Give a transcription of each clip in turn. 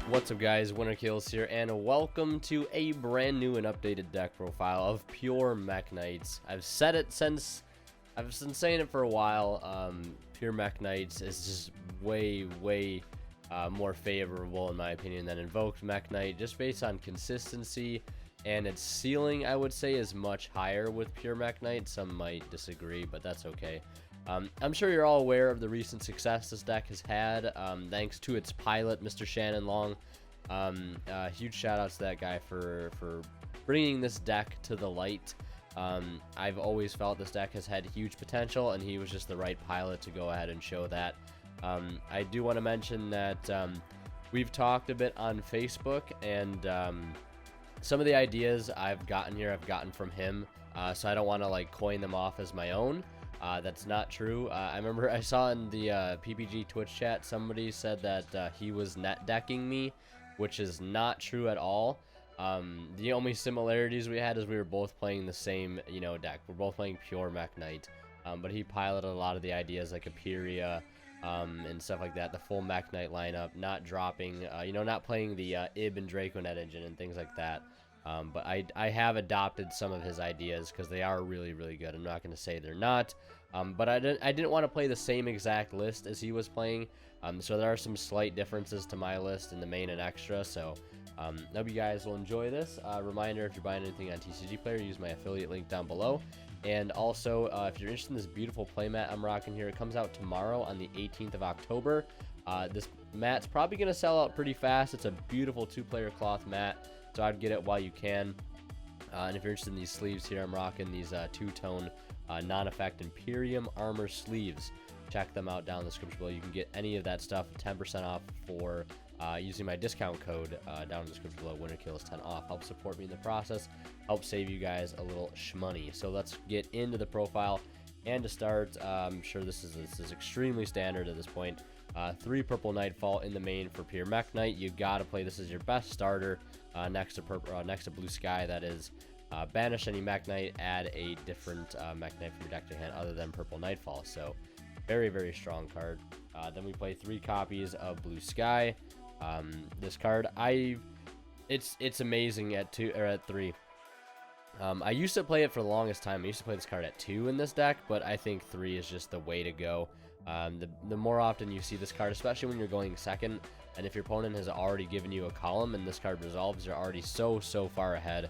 What's up, guys? Winter Kills here, and welcome to a brand new and updated deck profile of pure Mekk-Knights. I've said it since I've been saying it for a while. Pure Mekk-Knights is just way more favorable in my opinion than Invoked Mekk-Knight, just based on consistency, and its ceiling I would say is much higher with pure Mekk-Knight. Some might disagree, but that's okay. I'm sure you're all aware of the recent success this deck has had, thanks to its pilot, Mr. Shannon Long. Huge shout out to that guy for bringing this deck to the light. I've always felt this deck has had huge potential, and he was just the right pilot to go ahead and show that. I do want to mention that we've talked a bit on Facebook, and some of the ideas I've gotten from him, so I don't want to like coin them off as my own. That's not true. I remember I saw in the PPG Twitch chat somebody said that he was net decking me, which is not true at all. The only similarities we had is we were both playing the same, deck. We're both playing pure Mekk-Knight, but he piloted a lot of the ideas like Aperia and stuff like that. The full Mekk-Knight lineup, not dropping, not playing the Ib and Draconet engine and things like that. But I have adopted some of his ideas because they are really good. I'm not going to say they're not, but I didn't want to play the same exact list as he was playing, so there are some slight differences to my list in the main and extra. So hope you guys will enjoy this. Reminder, if you're buying anything on TCG Player, use my affiliate link down below. And also, if you're interested in this beautiful playmat I'm rocking here, it comes out tomorrow on the 18th of October. This mat's probably going to sell out pretty fast. It's a beautiful 2-player cloth mat, so I'd get it while you can. And if you're interested in these sleeves here, I'm rocking these two-tone non-effect Imperium armor sleeves. Check them out down in the description below. You can get any of that stuff 10% off for using my discount code down in the description below. WinterKills10 off. Help support me in the process. Help save you guys a little shmoney. So let's get into the profile. And to start, I'm sure this is extremely standard at this point. 3 purple Nightfall in the main for pure Mekk-Knight. You gotta play this as your best starter next to Blue Sky. That is, banish any Mekk-Knight, add a different Mekk-Knight from your deck to hand other than purple Nightfall. So very strong card. Then we play 3 copies of Blue Sky. This card, it's amazing at 2 or at 3. I used to play it for the longest time. I used to play this card at 2 in this deck, but I think 3 is just the way to go. The more often you see this card, especially when you're going second, and if your opponent has already given you a column and this card resolves, you're already so far ahead.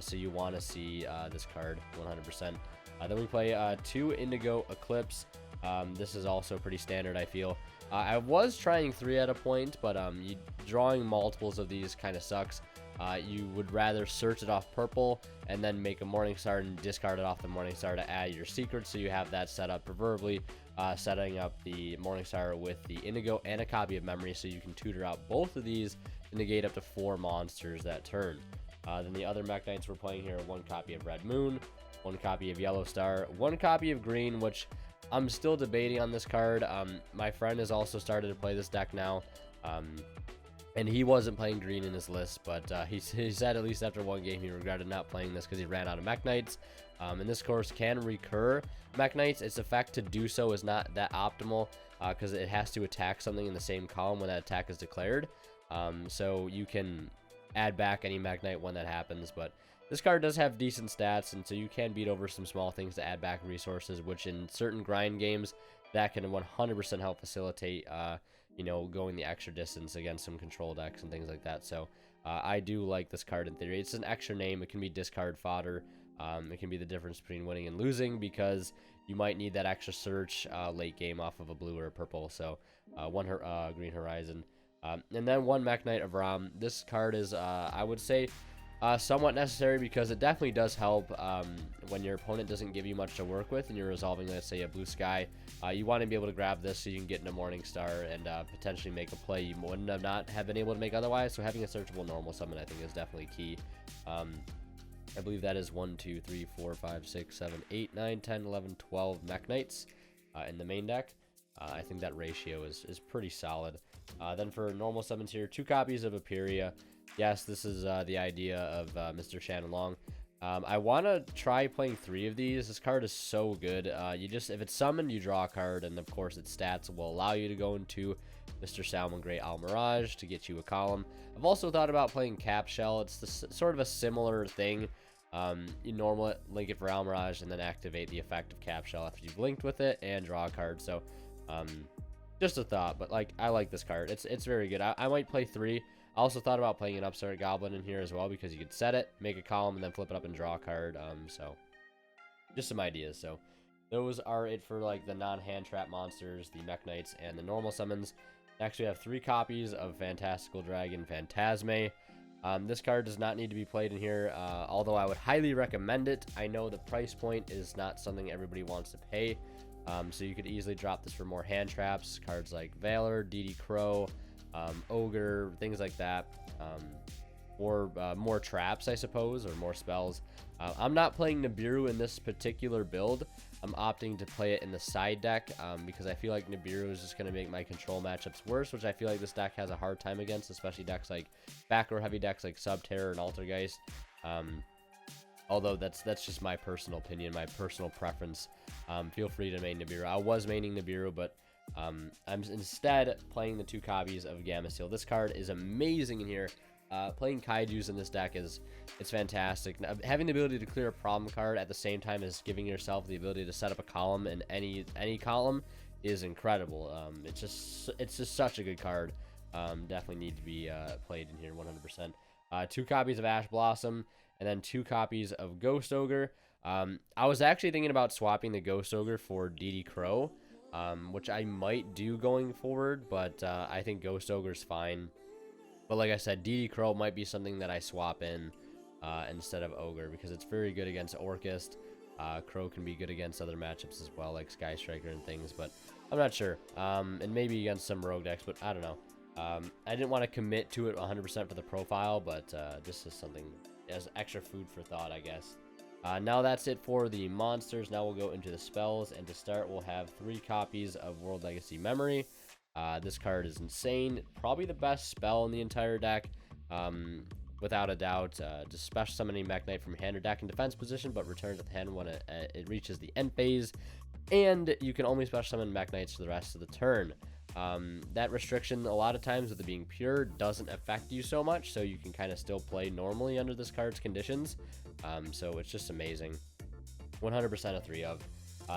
So you want to see this card 100%. Then we play 2 Indigo Eclipse. This is also pretty standard, I feel. I was trying 3 at a point, but drawing multiples of these kind of sucks. You would rather search it off purple and then make a Morningstar and discard it off the Morningstar to add your secret, so you have that set up, preferably setting up the Morningstar with the Indigo and a copy of Memory, so you can tutor out both of these and negate up to 4 monsters that turn. Then the other Mekk-Knights we're playing here, 1 copy of Red Moon, 1 copy of Yellow Star, 1 copy of Green, which I'm still debating on this card. My friend has also started to play this deck now, and he wasn't playing green in his list, but he said at least after 1 game he regretted not playing this because he ran out of Mekk-Knights. And this course can recur Mekk-Knights. Its effect to do so is not that optimal because it has to attack something in the same column when that attack is declared. So you can add back any Mekk-Knight when that happens, but this card does have decent stats, and so you can beat over some small things to add back resources, which in certain grind games, that can 100% help facilitate, going the extra distance against some control decks and things like that. So I do like this card in theory. It's an extra name. It can be discard fodder. It can be the difference between winning and losing because you might need that extra search late game off of a blue or a purple. So 1 Green Horizon. And then 1 Mekk-Knight of Ram. This card is, I would say, somewhat necessary because it definitely does help when your opponent doesn't give you much to work with and you're resolving, let's say, a Blue Sky. You want to be able to grab this so you can get into Morningstar and potentially make a play you wouldn't have been able to make otherwise. So having a searchable normal summon, I think, is definitely key. I believe that is 1, 2, 3, 4, 5, 6, 7, 8, 9, 10, 11, 12 Mekk-Knights in the main deck. I think that ratio is pretty solid. Then for normal summons here, 2 copies of Aperia. Yes, this is the idea of Mr. Shannon Long. I want to try playing 3 of these. This card is so good. If it's summoned, you draw a card, and of course its stats will allow you to go into Mr. Salmon Great Almirage to get you a column. I've also thought about playing Cap Shell. It's sort of a similar thing. You normally link it for Almirage and then activate the effect of Cap Shell after you've linked with it and draw a card. So, just a thought, but like I like this card. It's very good. I might play 3. I also thought about playing an Upstart Goblin in here as well because you could set it, make a column, and then flip it up and draw a card. So just some ideas. So those are it for like the non-hand trap monsters, the Mekk-Knights, and the normal summons. Next, we have 3 copies of Fantastical Dragon Phantasme. This card does not need to be played in here, although I would highly recommend it. I know the price point is not something everybody wants to pay, so you could easily drop this for more hand traps, cards like Valor, DD Crow, Ogre, things like that, or more traps, I suppose, or more spells. I'm not playing Nibiru in this particular build. I'm opting to play it in the side deck because I feel like Nibiru is just going to make my control matchups worse, which I feel like this deck has a hard time against, especially decks like back row heavy decks like Subterror and Altergeist. Although that's just my personal opinion, my personal preference. Feel free to main Nibiru. I was maining Nibiru, but I'm instead playing the 2 copies of Gamma Steel. This card is amazing in here. Playing Kaijus in this deck it's fantastic. Now, having the ability to clear a problem card at the same time as giving yourself the ability to set up a column in any column is incredible. It's just such a good card. Definitely need to be played in here 100%. 2 copies of Ash Blossom and then 2 copies of Ghost Ogre. I was actually thinking about swapping the Ghost Ogre for DD Crow, which I might do going forward, but I think Ghost Ogre's fine. But like I said, DD Crow might be something that I swap in instead of Ogre because it's very good against Orchist. Crow can be good against other matchups as well, like Sky Striker and things, but I'm not sure. And maybe against some rogue decks, but I don't know. I didn't want to commit to it 100% for the profile, but this is something as extra food for thought, I guess. Now that's it for the monsters. Now we'll go into the spells, and to start, we'll have 3 copies of World Legacy Memory. This card is insane. Probably the best spell in the entire deck, without a doubt. Just special summoning Mekk-Knight from hand or deck in defense position, but returns at the hand when it reaches the end phase. And you can only special summon Mekk-Knights for the rest of the turn. That restriction, a lot of times with it being pure, doesn't affect you so much, so you can kind of still play normally under this card's conditions. So it's just amazing. 100% a 3 of.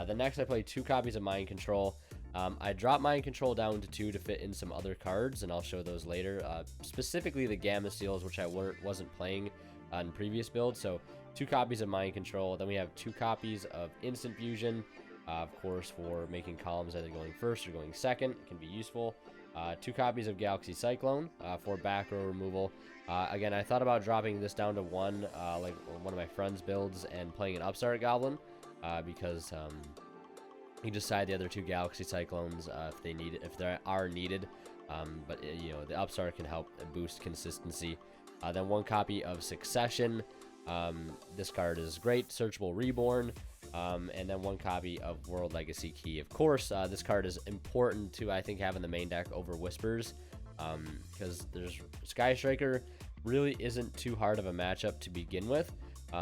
The next, I play 2 copies of Mind Control. I dropped Mind Control down to 2 to fit in some other cards, and I'll show those later. Specifically the Gamma Seals, which I wasn't playing in previous builds. So 2 copies of Mind Control. Then we have 2 copies of Instant Fusion. Of course, for making columns either going first or going second, it can be useful. 2 copies of Galaxy Cyclone for back row removal. Again, I thought about dropping this down to 1, like one of my friends' builds, and playing an Upstart Goblin because you decide the other 2 Galaxy Cyclones if they are needed. But you know, the Upstart can help boost consistency. Then 1 copy of Succession. This card is great. Searchable Reborn. And then 1 copy of World Legacy Key. Of course, this card is important to, I think, having the main deck over Whispers, because there's Sky Striker really isn't too hard of a matchup to begin with,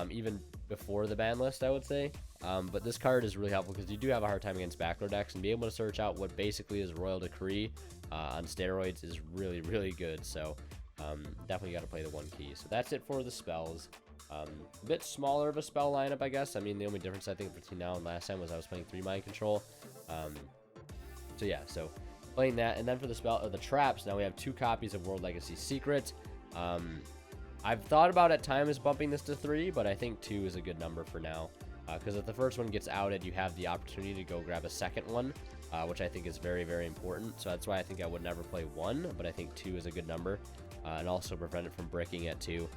even before the ban list, I would say. But this card is really helpful because you do have a hard time against back row decks, and be able to search out what basically is Royal Decree on steroids is really, really good. So definitely got to play the 1 key. So that's it for the spells. A bit smaller of a spell lineup, I guess. I mean, the only difference I think between now and last time was I was playing 3 Mind Control. So yeah, so playing that, and then for the spell or the traps, now we have 2 copies of World Legacy Secret. I've thought about at times bumping this to 3, but I think 2 is a good number for now. Because if the first one gets outed, you have the opportunity to go grab a second one, which I think is very, very important. So that's why I think I would never play 1, but I think 2 is a good number, and also prevent it from breaking at 2.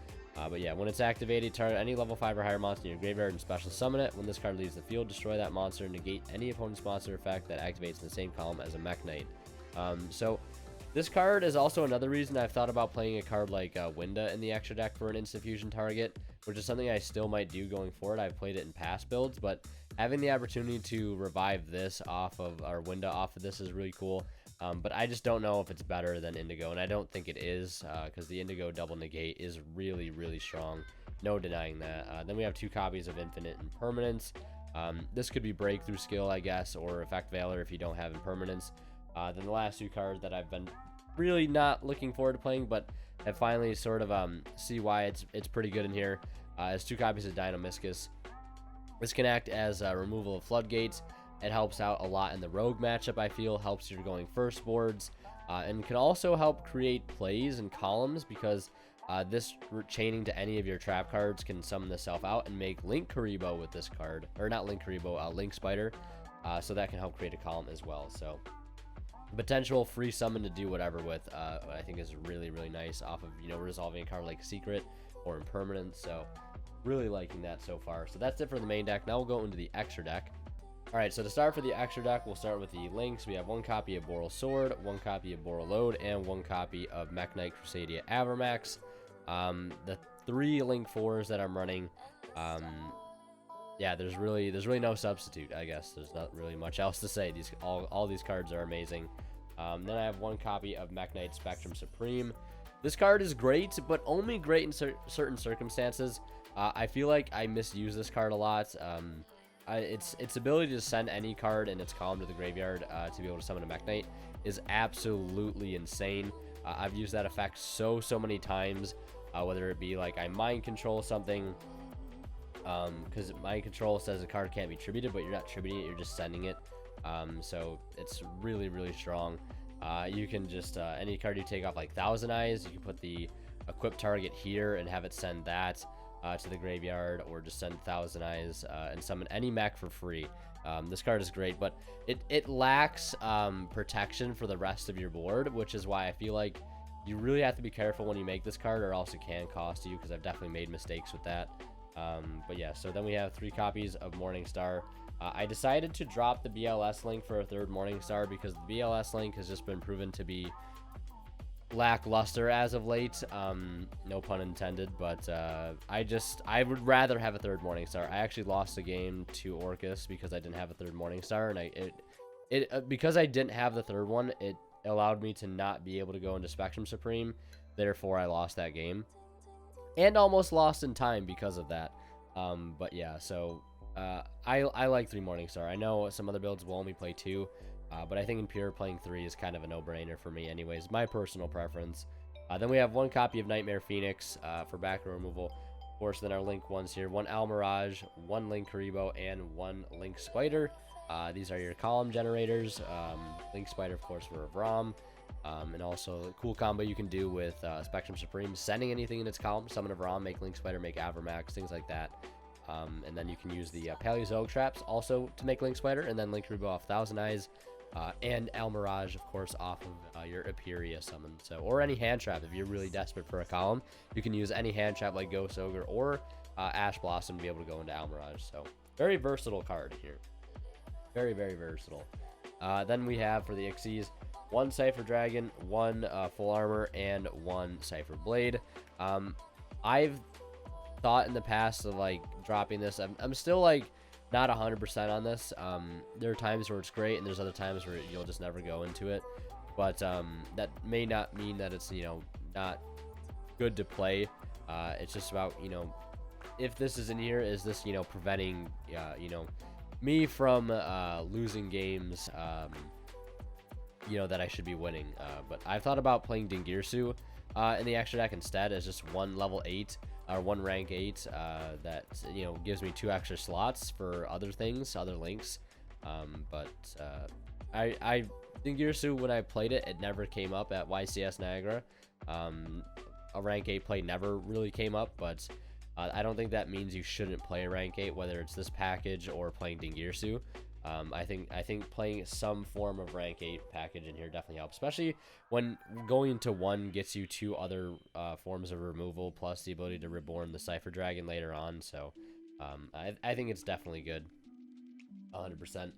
But yeah, when it's activated, target any level 5 or higher monster in your graveyard and special summon it. When this card leaves the field, destroy that monster and negate any opponent's monster effect that activates in the same column as a Mekk-Knight. So this card is also another reason I've thought about playing a card like Winda in the extra deck for an instant fusion target, which is something I still might do going forward. I've played it in past builds, but having the opportunity to revive this off of, or Winda off of this, is really cool. But I just don't know if it's better than Indigo, and I don't think it is, because the Indigo double negate is really, really strong. No denying that. Then we have 2 copies of Infinite Impermanence. This could be Breakthrough Skill, I guess, or Effect Valor if you don't have Impermanence. Then the last 2 cards that I've been really not looking forward to playing, but I finally sort of see why it's pretty good in here. Is 2 copies of Dynamiscus. This can act as removal of floodgates. It helps out a lot in the rogue matchup, I feel. Helps your going first boards. And can also help create plays and columns, because this chaining to any of your trap cards can summon itself out and make Link Karibo with this card. Or not Link Karibo, Link Spider. So that can help create a column as well. So potential free summon to do whatever with, I think is really, really nice off of, resolving a card like Secret or Impermanence. So really liking that so far. So that's it for the main deck. Now we'll go into the extra deck. Alright, so to start for the extra deck, we'll start with the links. We have 1 copy of Boral Sword, 1 copy of Boral Load, and 1 copy of Mekk-Knight Crusadia Avermax. The 3 link 4s that I'm running, yeah, there's really no substitute, I guess. There's not really much else to say. All these cards are amazing. Then I have 1 copy of Mekk-Knight Spectrum Supreme. This card is great, but only great in certain circumstances. I feel like I misuse this card a lot. Its ability to send any card in its column to the graveyard to be able to summon a Mekk-Knight is absolutely insane. I've used that effect so many times, whether it be like I mind control something, because mind control says a card can't be tributed, but you're not tributing it, you're just sending it. So it's really strong. You can just any card you take off, like Thousand Eyes, you can put the equip target here and have it send that to the graveyard, or just send Thousand Eyes and summon any mech for free. This card is great, but it lacks protection for the rest of your board, which is why I feel like you really have to be careful when you make this card, or else it can cost you, because I've definitely made mistakes with that. But yeah, so then we have 3 copies of Morningstar. I decided to drop the BLS link for a 3rd Morningstar, because the BLS link has just been proven to be lackluster as of late, no pun intended, but I would rather have a 3rd Morningstar. I actually lost the game to Orcus because I didn't have a 3rd Morningstar, and because I didn't have the 3rd one, it allowed me to not be able to go into Spectrum Supreme. Therefore I lost that game, and almost lost in time because of that. But yeah, so I like 3 Morningstar. I know some other builds will only play 2, but I think in pure, playing 3 is kind of a no-brainer for me anyways, my personal preference. Then we have 1 copy of Nightmare Phoenix for back row removal. Of course, then our link ones here: 1 Almirage, 1 Link Karibo, and 1 Link Spider. These are your column generators. Link Spider, of course, for Avram. And also a cool combo you can do with Spectrum Supreme, sending anything in its column, summon Avram, make Link Spider, make Avermax, things like that. And then you can use the Paleozoic traps also to make Link Spider, and then Link Karibo off Thousand Eyes. And Almirage, of course, off of your Aperia summon. So, or any hand trap. If you're really desperate for a column, you can use any hand trap like Ghost Ogre or Ash Blossom to be able to go into Almirage. So very versatile card here. Very versatile. Then we have for the Ixies 1 Cypher Dragon, 1 Full Armor, and 1 Cypher Blade. I've thought in the past of like dropping this. I'm still like not 100% on this. There are times where it's great, and there's other times where you'll just never go into it. But that may not mean that it's, not good to play. It's just about, if this is in here, is this, preventing, me from losing games, that I should be winning. But I've thought about playing Dingirsu in the extra deck instead, as just 1 level 8 or 1 rank 8 that gives me 2 extra slots for other things, other links. But I Dingirsu, when I played it, it never came up at YCS Niagara. A rank 8 play never really came up, but I don't think that means you shouldn't play a rank 8, whether it's this package or playing Dingirsu. I think playing some form of rank 8 package in here definitely helps, especially when going into 1 gets you 2 other forms of removal, plus the ability to reborn the Cypher Dragon later on. So I think it's definitely good, 100%.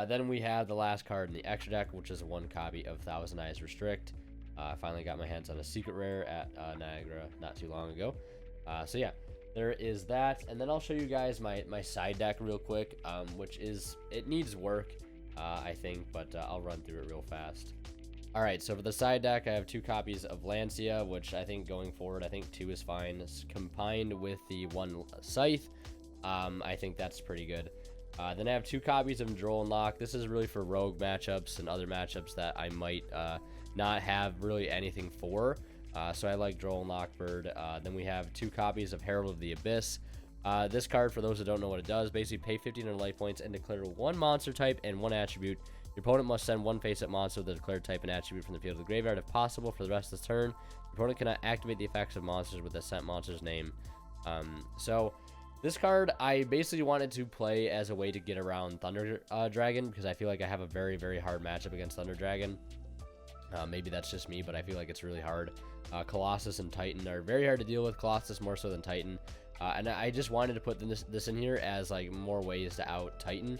Then we have the last card in the extra deck, which is 1 copy of Thousand Eyes Restrict. I finally got my hands on a secret rare at Niagara not too long ago. So yeah, there is that. And then I'll show you guys my side deck real quick, which is, it needs work, I think, but I'll run through it real fast. All right, so for the side deck, I have 2 copies of Lancia, which I think going forward, I think 2 is fine. It's combined with the 1 Scythe. I think that's pretty good. Then I have 2 copies of Droll and Lock. This is really for rogue matchups and other matchups that I might not have really anything for. So I like Droll and Lockbird. Then we have 2 copies of Herald of the Abyss. This card, for those that don't know what it does, basically pay 1500 life points and declare 1 monster type and 1 attribute. Your opponent must send 1 face-up monster with the declared type and attribute from the field to the graveyard if possible for the rest of the turn. Your opponent cannot activate the effects of monsters with the sent monster's name. So this card, I basically wanted to play as a way to get around Thunder Dragon, because I feel like I have a very, very hard matchup against Thunder Dragon. Maybe that's just me, but I feel like it's really hard. Colossus and Titan are very hard to deal with. Colossus more so than Titan. And I just wanted to put this in here as like more ways to out Titan.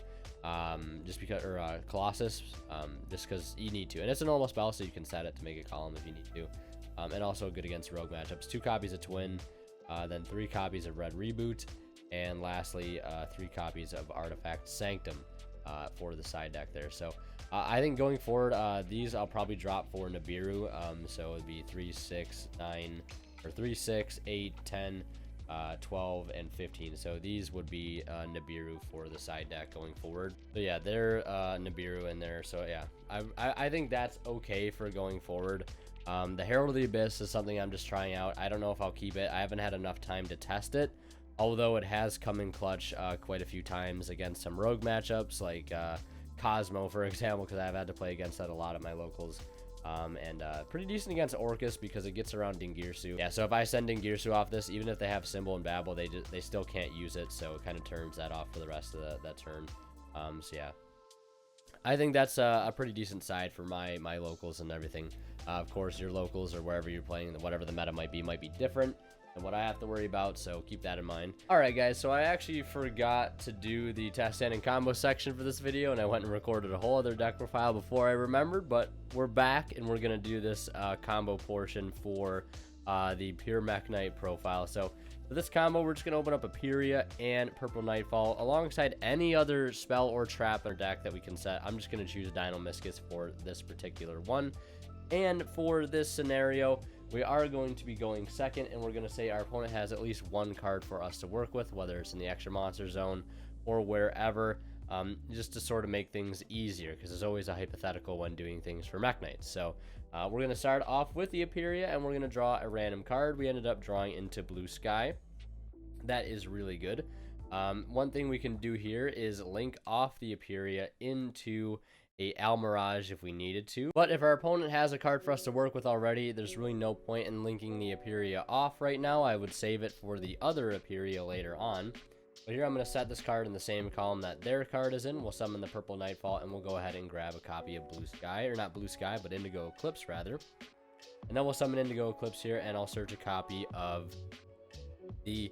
Just because, or Colossus, just because you need to. And it's a normal spell, so you can set it to make a column if you need to. And also good against rogue matchups. 2 copies of Twin, then 3 copies of Red Reboot, and lastly, 3 copies of Artifact Sanctum for the side deck there. So I think going forward, these I'll probably drop for Nibiru. So it'd be 3, 6, 9, or 3, 6, 8, 10. 12 and 15. So these would be Nibiru for the side deck going forward. So yeah, they're Nibiru in there. So yeah, I think that's okay for going forward. The Herald of the Abyss is something I'm just trying out. I don't know if I'll keep it. I haven't had enough time to test it, although it has come in clutch quite a few times against some rogue matchups like Cosmo, for example, because I've had to play against that a lot at my locals. And pretty decent against Orcus because it gets around Dingirsu. Yeah, so if I send Dingirsu off this, even if they have Symbol and Babel, they still can't use it, so it kind of turns that off for the rest of that turn. So yeah, I think that's a pretty decent side for my locals and everything. Of course, your locals or wherever you're playing, whatever the meta might be different than what I have to worry about, so keep that in mind. Alright guys, so I actually forgot to do the test stand and combo section for this video, and I went and recorded a whole other deck profile before I remembered, but we're back and we're gonna do this combo portion for the pure Mekk-Knight profile. So for this combo, we're just gonna open up Aperia and Purple Nightfall alongside any other spell or trap or deck that we can set. I'm just gonna choose Dino-Miscus for this particular one. And for this scenario, we are going to be going second, and we're going to say our opponent has at least 1 card for us to work with, whether it's in the extra monster zone or wherever, just to sort of make things easier, because there's always a hypothetical when doing things for Mekk-Knight. So we're going to start off with the Aperia, and we're going to draw a random card. We ended up drawing into Blue Sky. That is really good. One thing we can do here is link off the Aperia into a Almirage if we needed to, but if our opponent has a card for us to work with already, there's really no point in linking the Aperia off right now. I would save it for the other Aperia later on. But here I'm going to set this card in the same column that their card is in. We'll summon the Purple Nightfall, and we'll go ahead and grab a copy of Blue Sky, or not Blue Sky, but Indigo Eclipse rather. And then we'll summon Indigo Eclipse here, and I'll search a copy of the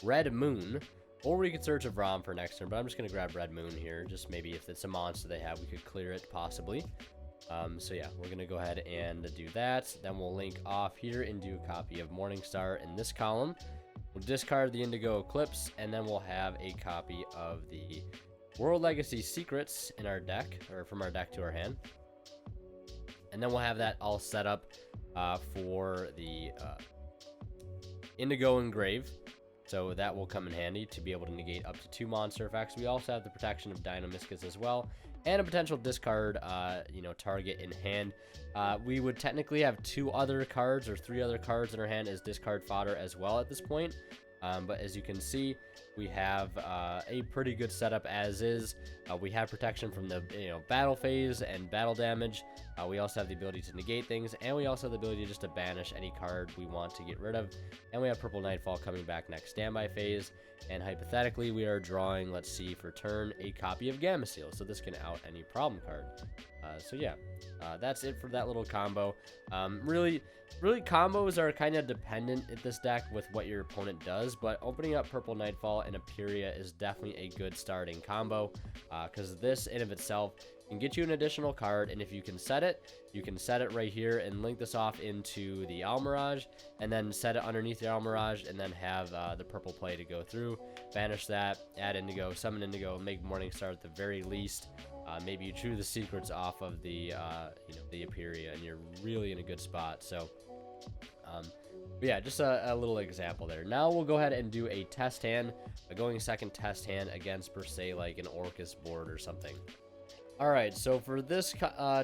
Red Moon. Or we could search a Vrom for next turn, but I'm just going to grab Red Moon here. Just maybe if it's a monster they have, we could clear it, possibly. So yeah, we're going to go ahead and do that. Then we'll link off here and do a copy of Morningstar in this column. We'll discard the Indigo Eclipse, and then we'll have a copy of the World Legacy Secrets in our deck, or from our deck to our hand. And then we'll have that all set up for the Indigo Engrave. So that will come in handy to be able to negate up to 2 monster effects. We also have the protection of Dino-Miscus as well, and a potential discard, target in hand. We would technically have 2 other cards or 3 other cards in our hand as discard fodder as well at this point. But as you can see, we have a pretty good setup as is. We have protection from the battle phase and battle damage. We also have the ability to negate things, and we also have the ability just to banish any card we want to get rid of. And we have Purple Nightfall coming back next standby phase. And hypothetically, we are drawing, let's see, for turn, a copy of Gamma Seal. So this can out any problem card. So yeah, that's it for that little combo. Really combos are kind of dependent at this deck with what your opponent does, but opening up Purple Nightfall and Aperia is definitely a good starting combo, because this in of itself can get you an additional card, and if you can set it right here and link this off into the Almirage, and then set it underneath the Almirage, and then have the purple play to go through, banish that, add Indigo, summon Indigo, make Morningstar at the very least. maybe you chew the secrets off of the the Aperia, and you're really in a good spot. So but yeah, just a little example there. Now we'll go ahead and do a test hand, a going second test hand against, per se, like an Orcus board or something. Alright, so for this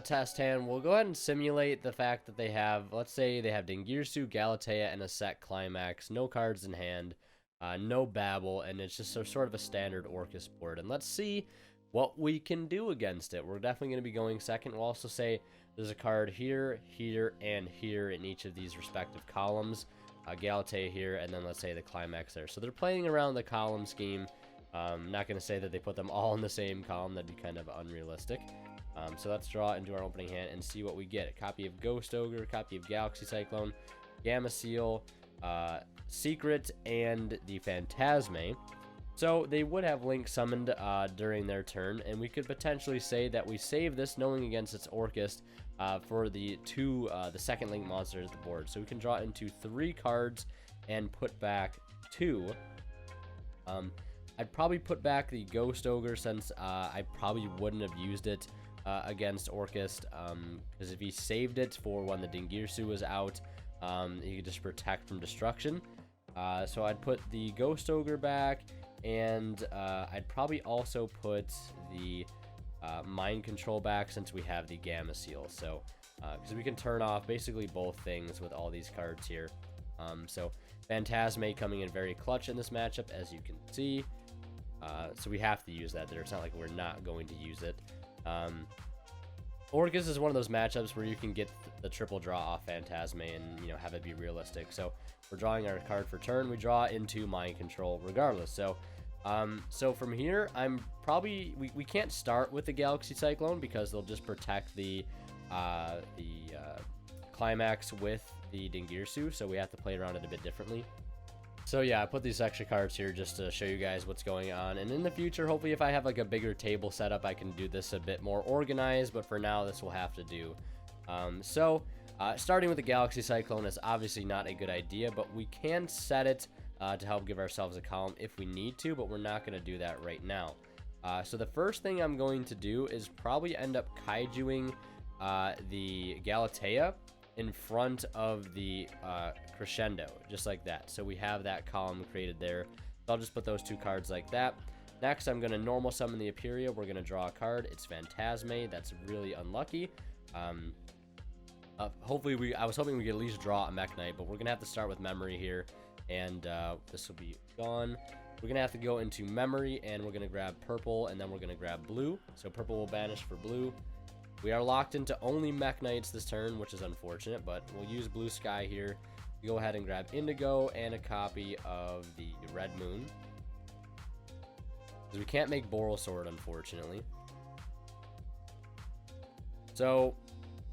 test hand, we'll go ahead and simulate the fact that they have, let's say they have Dingirsu, Galatea, and a set Climax, no cards in hand, no Babble, and it's just sort of a standard Orcus board. And let's see what we can do against it. We're definitely going to be going second. We'll also say there's a card here, here, and here in each of these respective columns. Galatea here, and then let's say the Climax there. So they're playing around the column scheme. Not going to say that they put them all in the same column. That'd be kind of unrealistic. So let's draw into our opening hand and see what we get. A copy of Ghost Ogre, a copy of Galaxy Cyclone, Gamma Seal, Secret, and the Phantasme. So they would have Link summoned during their turn, and we could potentially say that we save this, knowing against its Orcus, for the second Link monster as the board. So we can draw into 3 cards and put back 2. I'd probably put back the Ghost Ogre, since I probably wouldn't have used it against Orcus, because if he saved it for when the Dingirsu was out, he could just protect from destruction. So I'd put the Ghost Ogre back, and I'd probably also put the Mind Control back, since we have the Gamma Seal. So because we can turn off basically both things with all these cards here. So Phantasme coming in very clutch in this matchup, as you can see. So we have to use that there. It's not like we're not going to use it. Orcus is one of those matchups where you can get the triple draw off Phantasme and, have it be realistic. So we're drawing our card for turn. We draw into Mind Control regardless. So so from here, I'm probably... We can't start with the Galaxy Cyclone because they'll just protect the Climax with the Dingirsu. So we have to play around it a bit differently. So yeah, I put these extra cards here just to show you guys what's going on. And in the future, hopefully if I have like a bigger table setup, I can do this a bit more organized. But for now, this will have to do. Starting with the Galaxy Cyclone is obviously not a good idea, but we can set it to help give ourselves a column if we need to, but we're not going to do that right now. So the first thing I'm going to do is probably end up Kaijuing the Galatea in front of the Crescendo, just like that. So we have that column created there. So I'll just put those 2 cards like that. Next, I'm going to normal summon the Aperia. We're going to draw a card. It's Phantasme. That's really unlucky. Hopefully, I was hoping we could at least draw a Mekk-Knight, but we're going to have to start with memory here, and this will be gone. We're going to have to go into memory, and we're going to grab purple, and then we're going to grab blue. So purple will banish for blue. We are locked into only Mekk-Knights this turn, which is unfortunate, but we'll use Blue Sky here. Go ahead and grab Indigo and a copy of the Red Moon, because we can't make Borosword, unfortunately. So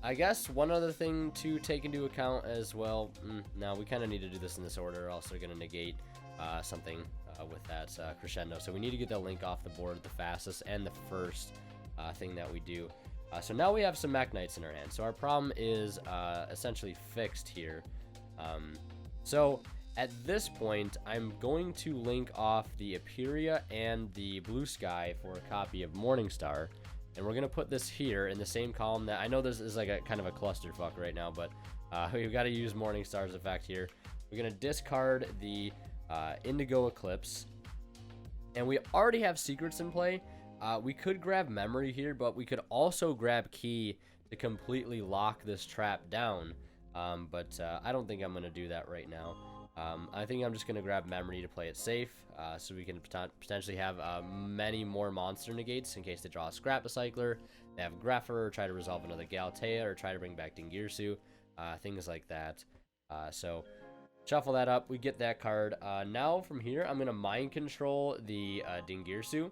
I guess one other thing to take into account as well, now we kind of need to do this in this order, or else they're going to negate something with that Crescendo. So we need to get the Link off the board the fastest and the first thing that we do. So now we have some Mekk-Knights in our hand. So our problem is essentially fixed here. So at this point, I'm going to link off the Aperia and the Blue Sky for a copy of Morningstar. And we're going to put this here in the same column that... I know this is like a kind of a clusterfuck right now, but we've got to use Morningstar's effect here. We're going to discard the Indigo Eclipse. And we already have secrets in play. We could grab memory here, but we could also grab key to completely lock this trap down. But I don't think I'm going to do that right now. I think I'm just going to grab memory to play it safe, so we can potentially have many more monster negates in case they draw a Scrap Recycler, they have Greffer, or try to resolve another Galatea, or try to bring back Dingirsu, things like that. So shuffle that up, we get that card. Now from here, I'm going to Mind Control the Dingirsu.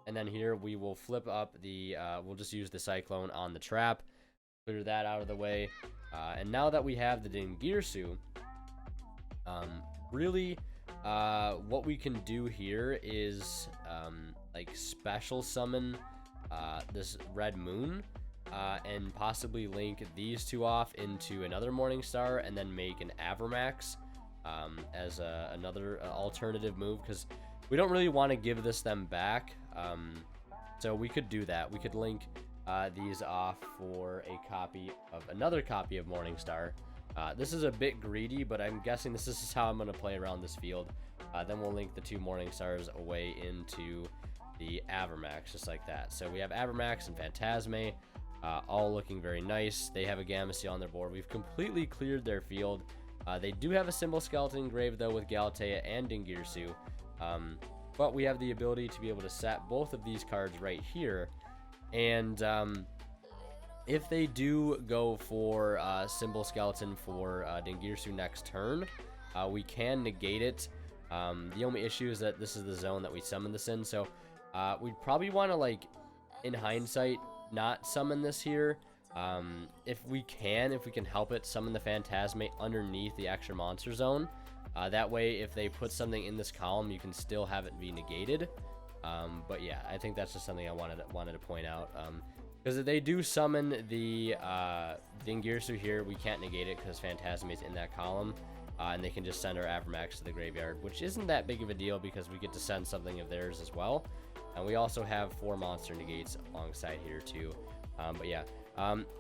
And then here we will flip up the, we'll just use the Cyclone on the trap. Clear that out of the way. And now that we have the Dingirsu, really, what we can do here is, like, special summon this Red Moon, and possibly link these 2 off into another Morningstar, and then make an Avermax as another alternative move, because we don't really want to give them back. So we could do that. We could link these off for a copy of another copy of Morningstar. This is a bit greedy, but I'm guessing this is how I'm going to play around this field. Then we'll link the 2 Morningstars away into the Avermax, just like that. So we have Avermax and Phantasme, all looking very nice. They have a Gamma on their board. We've completely cleared their field. They do have a Symbol Skeleton engraved, though, with Galatea and Dingirsu. But we have the ability to be able to set both of these cards right here. And if they do go for Symbol Skeleton for Dingirsu next turn, we can negate it. The only issue is that this is the zone that we summon this in, so we'd probably want to, like, in hindsight, not summon this here. If we can help it, summon the Phantasme underneath the extra monster zone. That way, if they put something in this column, you can still have it be negated. But yeah, I think that's just something I wanted to point out. Because if they do summon the Dingirsu here, we can't negate it because Phantasme is in that column. And they can just send our Avermax to the graveyard, which isn't that big of a deal because we get to send something of theirs as well. And we also have 4 monster negates alongside here too. But yeah,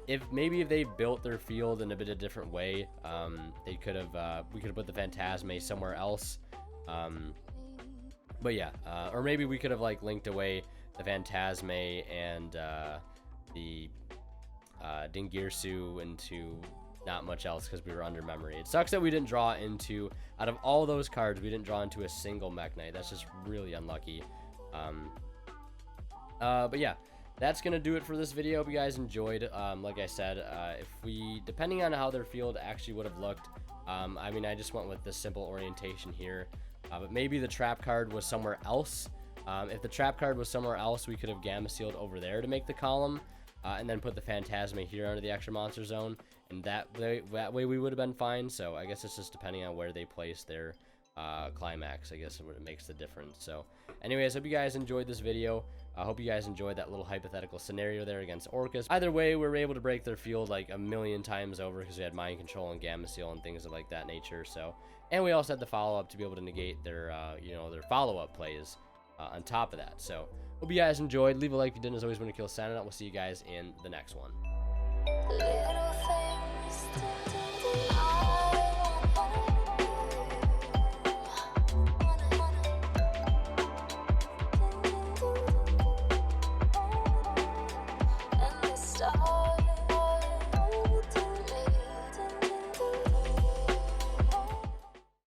if they built their field in a bit of a different way, they could have we could have put the Phantasme somewhere else. But yeah, or maybe we could have, like, linked away the Phantasme and the Dingirsu into not much else because we were under memory. It sucks that we didn't draw into, out of all those cards, we didn't draw into a single Mekk-Knight. That's just really unlucky. But yeah, that's gonna do it for this video. Hope you guys enjoyed. Like I said, depending on how their field actually would have looked, I mean, I just went with this simple orientation here, but maybe the trap card was somewhere else. If the trap card was somewhere else, we could have Gamma Sealed over there to make the column, and then put the Phantasme here under the extra monster zone, and that way we would have been fine. So I guess it's just depending on where they place their climax, I guess, what it makes the difference. So anyways, hope you guys enjoyed this video. I hope you guys enjoyed that little hypothetical scenario there against Orcus. Either way, we were able to break their field like a million times over because we had Mind Control and Gamma Seal and things of like that nature. So, and we also had the follow-up to be able to negate their their follow-up plays on top of that. So hope you guys enjoyed. Leave a like if you didn't. As always, when to kill signing out. We'll see you guys in the next one.